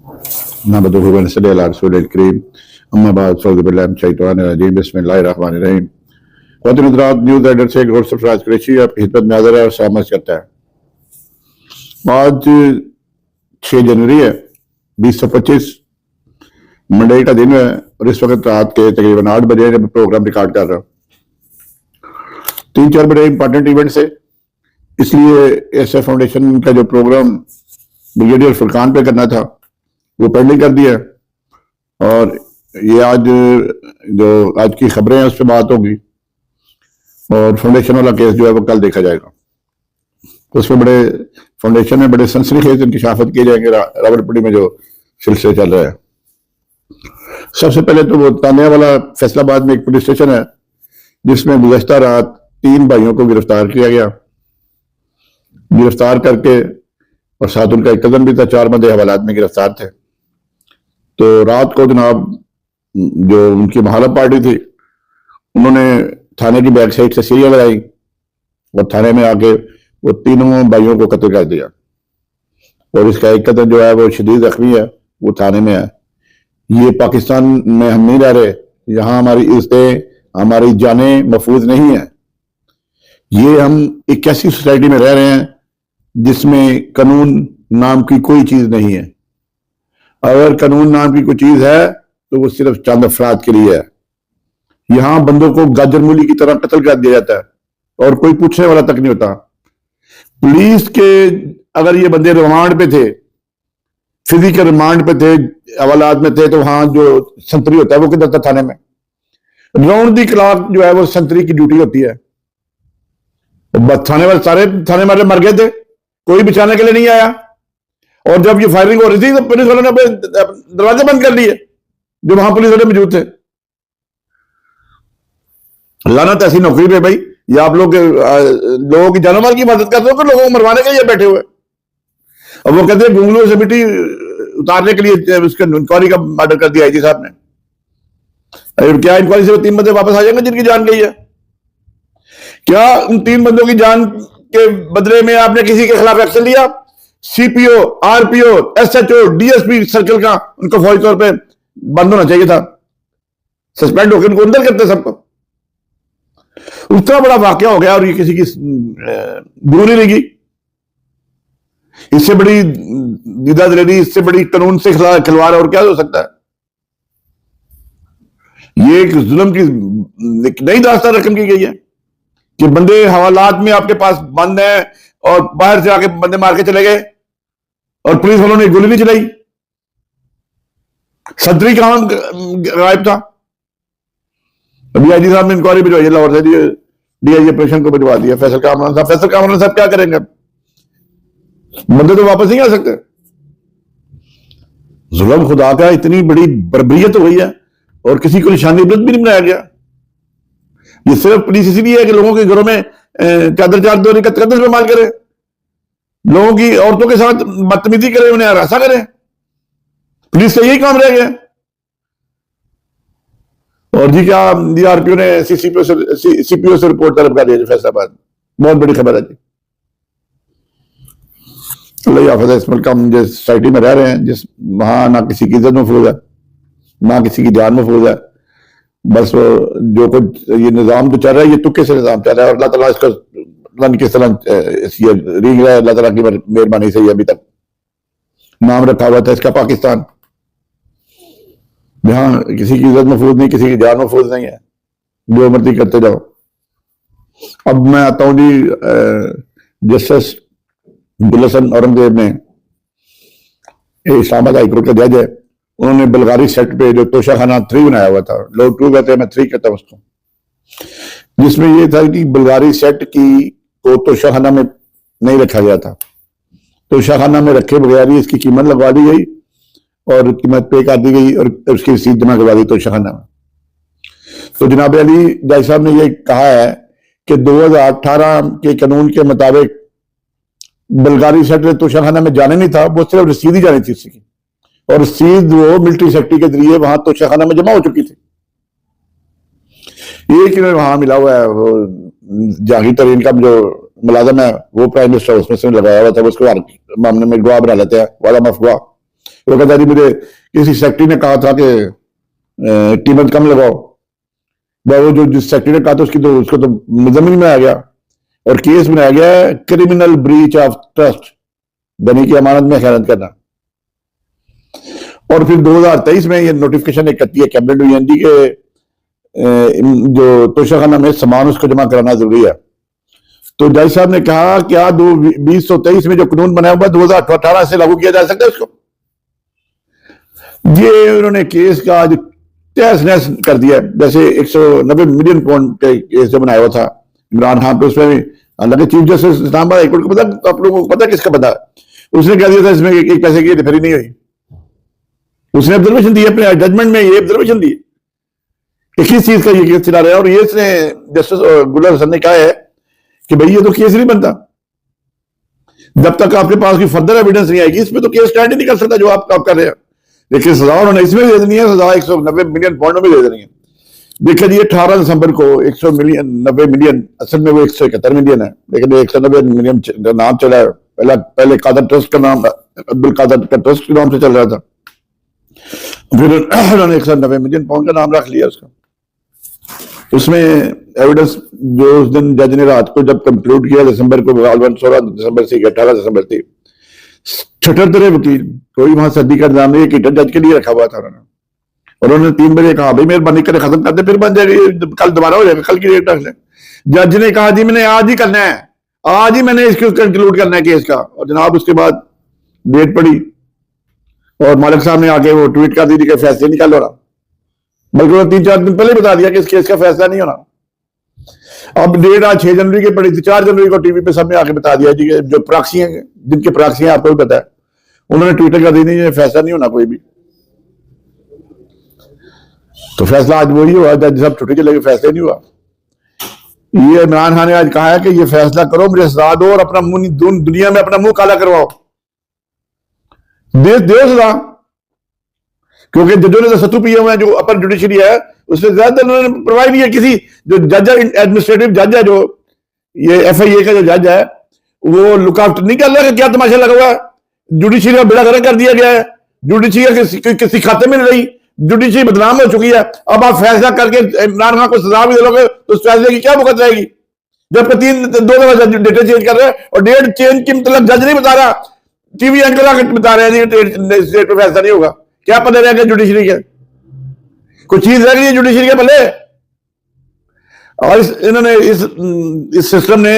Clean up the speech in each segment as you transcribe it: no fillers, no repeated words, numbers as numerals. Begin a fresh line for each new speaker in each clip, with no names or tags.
नहमदुहु व नसल्ली अला रसूलिल करीम अम्मा बाद फ़अऊज़ु बिल्लाहि मिनश शैतानिर रजीम बिस्मिल्लाहिर रहमानिर रहीम। ख़वातीन हज़रात, न्यूज़ एडिटर से गौर सरफराज कुरैशी आपकी खिदमत में हाज़िर है और सलामत करता है। आज 6 जनवरी है 2025 मंडे का दिन है और इस वक्त रात के तकरीबन 8 बजे मैं प्रोग्राम रिकॉर्ड कर रहा हूँ। 3-4 बड़े इंपॉर्टेंट इवेंट्स है, इसलिए एसए फाउंडेशन का जो प्रोग्राम ब्रिगेडियर फुरकान पे करना था वो पेंडिंग कर दिया और ये आज जो आज की खबरें हैं उस पर बात होगी और फाउंडेशन वाला केस जो है वो कल देखा जाएगा। उसमें बड़े फाउंडेशन में बड़े सनसनीखेज इंकशाफत किए जाएंगे रावलपिंडी में जो सिलसिले चल रहा है। सबसे पहले तो वो तानिया वाला फैसलाबाद में एक पुलिस स्टेशन है जिसमें गुज़श्ता रात 3 भाइयों को गिरफ्तार किया गया। गिरफ्तार करके और साथ उनका एक कदम भी था, 4 बंदे हवालात में गिरफ्तार थे। तो रात को जनाब जो उनकी मुखालिफ पार्टी थी उन्होंने थाने की बैक साइड से सीढ़ियां लगाई और थाने में आके वो तीनों भाइयों को कत्ल कर दिया और इसका एक कदम जो है वो शदीद जख्मी है, वो थाने में है। ये पाकिस्तान में हम नहीं रह रहे, यहाँ हमारी इज्जतें हमारी जानें महफूज नहीं है। ये हम एक ऐसी सोसाइटी में रह रहे हैं जिसमें कानून नाम की कोई चीज नहीं है। अगर कानून नाम की कोई चीज है तो वो सिर्फ चंद अफराद के लिए है। यहां बंदों को गाजर मूली की तरह कत्ल कर दिया जाता है और कोई पूछने वाला तक नहीं होता। पुलिस के अगर ये बंदे रिमांड पे थे, फिजिकल रिमांड पे थे, हवालात में थे, तो वहां जो संतरी होता है वो किधर था? थाने में राउंड दी क्लॉक जो है वो संतरी की ड्यूटी होती है। थाने वाले सारे थाने वाले मर गए थे, कोई बचाने के लिए नहीं आया। और जब ये फायरिंग हो रही थी तो पुलिस वालों ने दरवाजे बंद कर लिए जो वहां पुलिस वाले मौजूद थे। लानत ऐसी नौकरी पे भाई, ये आप लोग लोगों की जानो माल की मदद करते हो कि लोगों को मरवाने के लिए बैठे हुए। और वो कहते हैं गुंगलू से मिट्टी उतारने के लिए उसके इंक्वायरी का ऑर्डर कर दिया आईजी साहब ने। क्या इंक्वायरी से वो 3 बंदे वापस आ जाएंगे जिनकी जान गई है? क्या उन 3 बंदों की जान के बदले में आपने किसी के खिलाफ एक्शन लिया? CPO, RPO, SHO, DSP circle का उनको फौरी तौर पे बंद होना चाहिए था, सस्पेंड होकर उनको अंदर करते सबको। उतना बड़ा वाकया हो गया और ये किसी की गुरु नहीं लगी। इससे बड़ी दीदा दलेरी, इससे बड़ी कानून से खिलवाड़ और क्या हो सकता है? ये एक जुल्म की नई दास्तान रकम की गई है कि बंदे हवालात में आपके पास बंद है और बाहर से आके बंदे मार के चले गए और पुलिस वालों ने गोली नहीं चलाई। सदरी कहां गायब था? अभी आईजी साहब ने इंक्वायरी भिजवाई, लाहौर से डीआईजी ऑपरेशन को भिजवा दिया फैसल कामरान साहब। फैसल कामरान साहब क्या करेंगे? बंदे तो वापस नहीं आ सकते। जुल्म खुदा का इतनी बड़ी बर्बरियत हो गई है और किसी को निशानी इबरत भी नहीं बनाया गया। ये सिर्फ पुलिस इसीलिए है कि लोगों के घरों में चादर चादर कत्ल इस्तेमाल करे, लोगों की औरतों के साथ बदतमीजी करे, उन्हें हरासा करे। पुलिस का यही काम रह गया। और जी क्या जी आरपीओ ने सीपीओ से रिपोर्ट तलब कर दिया फैसलाबाद। बहुत बड़ी खबर है जी। अल्लाह हाफ़िज़। इस मुल्क हम जिस सोसाइटी में रह रहे हैं, जिस वहां ना किसी की इज्जत महफूज है ना किसी की जान महफूज है। बस जो कुछ ये निज़ाम तो चल रहा है ये तुक्के से निज़ाम चल रहा है और अल्लाह ताला इसका किस तरह ये रीग रहा है। अल्लाह ताला की मेहरबानी से अभी तक नाम रखा हुआ था इसका पाकिस्तान, जहां किसी की इज्जत महफूज नहीं, किसी की जान महफूज नहीं है, जो मर्जी करते जाओ। अब मैं आता हूं जी जस्टिस गुलशन औरंगजेब ने इस्लामाबाद हाईकोर्ट का जज है, उन्होंने बलगारी सेट पे जो तोशाखाना 3 बनाया हुआ था, लोग 2 कहते हैं, मैं 3 कहता हूं उसको, जिसमें यह था कि बलगारी सेट की को तोशाखाना में नहीं रखा गया था। तोशाखाना में रखे बगैर ही इसकी कीमत लगवा दी गई और कीमत पे कर दी गई और उसकी रसीद जमा करवा दी तोशाखाना में। तो जनाब अली जज साहब ने यह कहा है कि 2018 के कानून के मुताबिक बलगारी सेट तोशाखाना में जाने नहीं था, वो सिर्फ रसीद ही जानी थी उसकी, और रसीद वो मिलिट्री सेक्रेटरी के जरिए वहां तोशाखाना में जमा हो चुकी थी। एक वहां मिला हुआ है वो जहांगीर तरीन का जो मुलाजम है वो प्राइम मिनिस्टर उसमें से लगाया हुआ था, उसको मामले में गवाह बना लेते हैं, वाला मफगवाह। वो कहता जी मुझे किसी सेक्रेटरी ने कहा था कि कीमत कम लगाओ, वो जो जिस सेक्रेटरी ने कहा था उसको तो मुजम्मिन में आ गया और केस बनाया गया है क्रिमिनल ब्रीच ऑफ ट्रस्ट, बनी की अमानत में खयानत करना। और फिर 2023 में ये नोटिफिकेशन एक करती है कैबिनेट यूएनजी के जो तोशाखाना में सामान उसको जमा कराना जरूरी है। तो जज साहब ने कहा क्या 2023 में जो कानून बनाया हुआ 2018 से लागू किया जा सकता है उसको? ये उन्होंने केस का आज तहस नहस कर दिया। जैसे 190 मिलियन पाउंड के केस जो बनाया हुआ था इमरान खान पे, उसमें भी हालांकि chief justice Islamabad high court को पता, आप लोगों को पता किसका पता, उसने कह दिया था इसमें एक पैसे की हेराफेरी नहीं हुई। उसने ऑब्जर्वेशन दी अपने जजमेंट में, ये ऑब्जर्वेशन दी किस चीज का ये केस चला रहा है। और ये इसने जस्टिस गुलर हसन ने कहा है कि भाई ये तो केस नहीं बनता जब तक आपके पास कोई फर्दर एविडेंस नहीं आएगी, इसमें तो केस स्टैंड ही नहीं कर सकता जो आप कर रहे हैं। लेकिन सजा उन्होंने इसमें दे देनी है, सजा 190 मिलियन पाउंड में दे देनी है। देखिए जी 18 दिसंबर को 190 मिलियन, असल में वो 171 मिलियन है, लेकिन 190 मिलियन नाम चला है। पहले कादर ट्रस्ट का नाम, अब्दुल कादर का ट्रस्ट के नाम से चल रहा था, फिर उन्होंने 190 मिलियन पाउंड का नाम रख लिया उसका। उसमें एविडेंस जो उस दिन जज ने रात को जब कंक्लूड किया दिसंबर को, 16 दिसंबर से 18 दिसंबर थी, 76 वकील, कोई वहां सदी का इंतजाम नहीं, जज के लिए रखा हुआ था उन्होंने। और उन्होंने 3 बजे कहा भाई मेहरबानी करके खत्म कर दे, फिर बन जाएगी, कल दोबारा हो जाएगा, कल की डेट रख लें। जज ने कहा जी मैंने आज ही करना है, आज ही मैंने इसको कंक्लूड करना है केस का। और जनाब उसके बाद डेट पड़ी और मालिक साहब ने आके वो ट्वीट कर दी कि फैसले निकाल हो रहा, बल्कि वो 3-4 दिन पहले बता दिया कि इस केस का फैसला नहीं होना। अब डेट आज 6 जनवरी की पड़ी थी, 4 जनवरी को टीवी पे सबने आके बता दिया जी जो प्रॉक्सी हैं, जिनके प्रॉक्सी हैं आपको भी पता है, उन्होंने ट्विटर कर दी नहीं फैसला नहीं होना कोई भी। तो फैसला आज वही हुआ, जज साहब छुट्टी चले गए, फैसला नहीं हुआ। ये इमरान खान ने आज कहा है कि ये फैसला करो, मुझे सजा दो और अपना मुंह दुनिया में अपना मुंह काला करवाओ, दे सजा। क्योंकि जजों ने तो सत्तू पिए हुए हैं, जो अपर जुडिशरी है उससे ज्यादा उन्होंने परवाह नहीं है किसी, जो जज है एडमिनिस्ट्रेटिव जज है, जो ये FIA का जो जज है वो लुक आफ्टर नहीं कर रहा, क्या तमाशा लगा हुआ है। जुडिशरी का बेड़ा गर्क कर दिया गया है, जुडिशरी किसी खाते में नहीं रही, जुडिशरी बदनाम हो चुकी है। अब आप फैसला करके इमरान खान को सजा भी दे लोगे तो उस फैसले की क्या भुगत रहेगी, जबकि 2 दफा डेटे चेंज कर रहे हैं। और डेट चेंज की मतलब जज नहीं बता रहा, टीवी एंकर आकर बता रहे हैं डेट पर फैसला नहीं होगा। क्या पता रहेगा जुडिशरी के, कुछ चीज रह गई है जुडिशरी के भले। और इन्होंने इस सिस्टम ने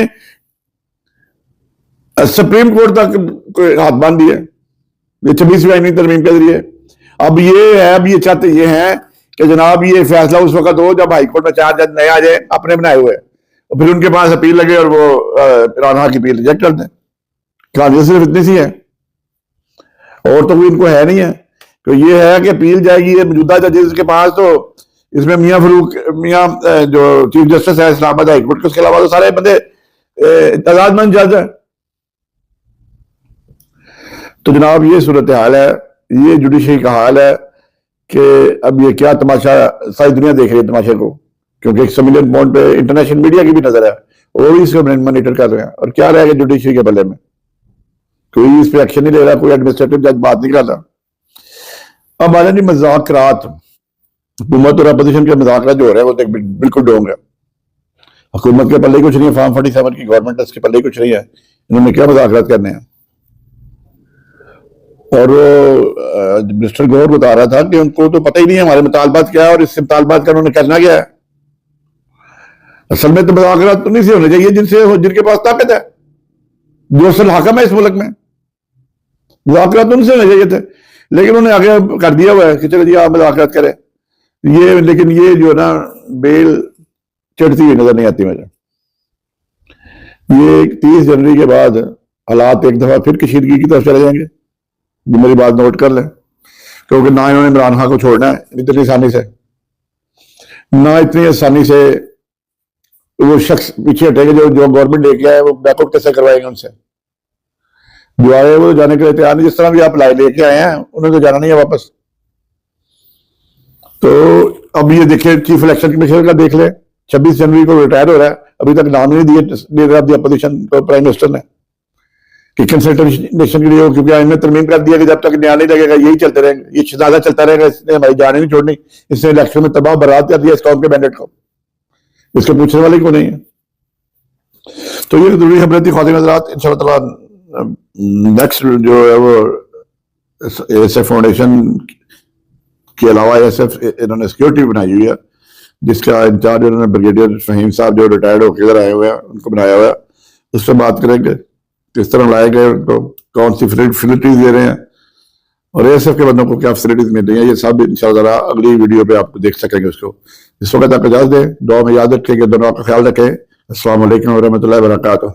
सुप्रीम कोर्ट तक हाथ बांध दिया, ये 26वीं आईनी तरमीम के जरिए। अब ये चाहते ये हैं कि जनाब ये फैसला उस वक्त हो जब हाईकोर्ट में 4 जज नए आ जाए अपने बनाए हुए, और फिर उनके पास अपील लगे और वो इमरान खान की अपील रिजेक्ट कर दें। कहानी सिर्फ इतनी सी है और तो कोई इनको है नहीं है। तो ये है कि अपील जाएगी मौजूदा जजेस के पास, तो इसमें मियां जो चीफ जस्टिस है इस्लामाबाद हाई कोर्ट के, उसके अलावा तो सारे बंदे आजादमंद जज है। तो जनाब ये सूरत हाल है, ये जुडिशरी का हाल है कि अब ये क्या तमाशा, सारी दुनिया देख रही है तमाशे को, क्योंकि 100 मिलियन पाउंड पे इंटरनेशनल मीडिया की भी नजर है, वो भी इसको मॉनिटर कर रहे हैं। और क्या रहेगा जुडिशरी के बल्ले में, कोई इस पे एक्शन नहीं ले रहा, कोई एडमिनिस्ट्रेटिव जज बात नहीं कर रहा। अब आ जाए मजाकरात, हुकूमत और अपोजिशन के मजाकरात जो हो रहे हैं वो तो बिल्कुल डोंग है। हुकूमत के पल्ले कुछ नहीं है, फॉर्म 47 की गवर्नमेंट उसके पल्ले कुछ नहीं है, इन्होंने क्या मजाकरात करने हैं। और मिनिस्टर गौर बता रहा था कि उनको तो पता ही नहीं है हमारे मुतालबात क्या है और इस मुतालबात का उन्होंने करना क्या है। असल में तो मुज़ाकरात तो नहीं से होने चाहिए जिनके पास ताकत है, जो असल हाकम है इस मुल्क में। मुज़ाकरात उनसे होने चाहिए थे, लेकिन उन्होंने आगे कर दिया हुआ है कि चलो जी आप मुज़ाकरात करें ये। लेकिन ये जो है ना बेल चढ़ती हुई नजर नहीं आती मुझे। ये 30 जनवरी के बाद हालात एक दफा फिर कशीदगी की तरफ चले जाएंगे, जो मेरी बात नोट कर लें, क्योंकि ना इन्होंने इमरान खान को छोड़ना है इतनी आसानी से, ना इतनी आसानी से वो शख्स पीछे हटेंगे जो गवर्नमेंट लेके आए वो बैकआउट कैसे करवाएंगे उनसे। जो आए वो जाने के लिए तैयार नहीं, जिस तरह भी आप लेके आए हैं उन्हें तो जाना नहीं है वापस। तो अब ये देखिए चीफ इलेक्शन कमिश्नर का देख ले, 26 जनवरी को रिटायर हो रहा है, अभी तक नाम नहीं दिए लीडर ऑफ द अपोजिशन को प्राइम मिनिस्टर ने। कि कंसल्टेशन के लिए हो, क्योंकि आइन में तरमीम कर दिया कि जब तक न्याय नहीं लगेगा यही चलते रहेंगे, ये शहजादा चलता रहेगा, इसने हमारी जान नहीं छोड़नी, इसने इलेक्शन में तबाह बर्बाद कर दिया इस कौम के मैंडेट को, इसके पूछने वाले को नहीं है। तो ये जरूरी खबर थी ख्वातीन हज़रात। इंशाअल्लाह नेक्स्ट जो है वो ASF फाउंडेशन के अलावा ASF इन्होंने सिक्योरिटी बनाई हुई है, जिसका इंचार्ज उन्होंने ब्रिगेडियर फहीम साहब जो रिटायर्ड होकर इधर आए हुए हैं उनको बनाया हुआ है। उस पर बात करेंगे किस तरह लाए गए, उनको कौन सी फैसिलिटीज दे रहे हैं और ASF के बंदों को क्या फैसिलिटीज मिल रही है, ये सब इंशाअल्लाह अगली वीडियो पे आप देख सकेंगे उसको। इस वक्त आप इजाजत दें, दुआ में याद रखेंगे, दोनों का ख्याल रखें। अस्सलाम वालेकुम व रहमतुल्लाहि व बरकातुहू।